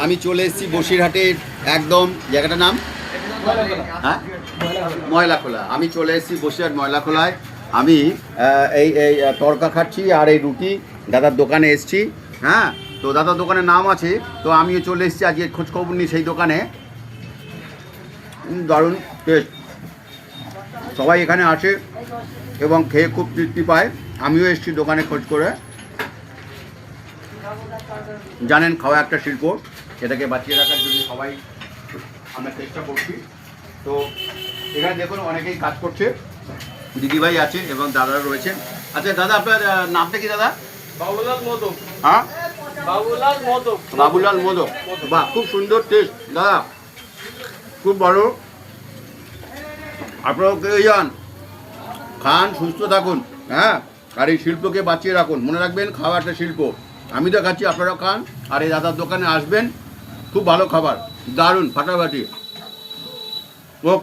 আমি চলে এসেছি বসিরহাটের একদম জায়গাটার নাম হ্যাঁ ময়লাখোলা। আমি চলে এসেছি বসিরহাট ময়লাখোলায়। আমি এই এই তড়কা খাচ্ছি আর এই রুটি দাদার দোকানে এসেছি। হ্যাঁ, তো দাদার দোকানের নাম আছে, তো আমিও চলে এসেছি আজকে খোঁজখবর নিই সেই দোকানে। দারুণ টেস্ট, সবাই এখানে আসে এবং খেয়ে খুব তৃপ্তি পায়। আমিও এসেছি দোকানে খোঁজ করে। জানেন খাওয়া একটা শিল্প, এটাকে বাঁচিয়ে রাখার জন্য সবাই আমরা চেষ্টা করছি। তো এখানে দেখুন অনেকেই কাজ করছে, দিদিভাই আছে এবং দাদারা রয়েছেন। আচ্ছা দাদা, আপনার নামটা কি দাদা? বাবুলাল মোদক। হ্যাঁ, বাবুলাল মোদক। বাবুলাল মোদক। বাহ, খুব সুন্দর টেস্ট দাদা, খুব ভালো। আপনারাও খেয়ে যান, খান, সুস্থ থাকুন। হ্যাঁ, আর এই শিল্পকে বাঁচিয়ে রাখুন। মনে রাখবেন খাওয়া একটা শিল্প। আমি তো খাচ্ছি, আপনারাও খান আর এই দাদার দোকানে আসবেন। খুব ভালো খাবার, দারুণ, ফাটাফাটি।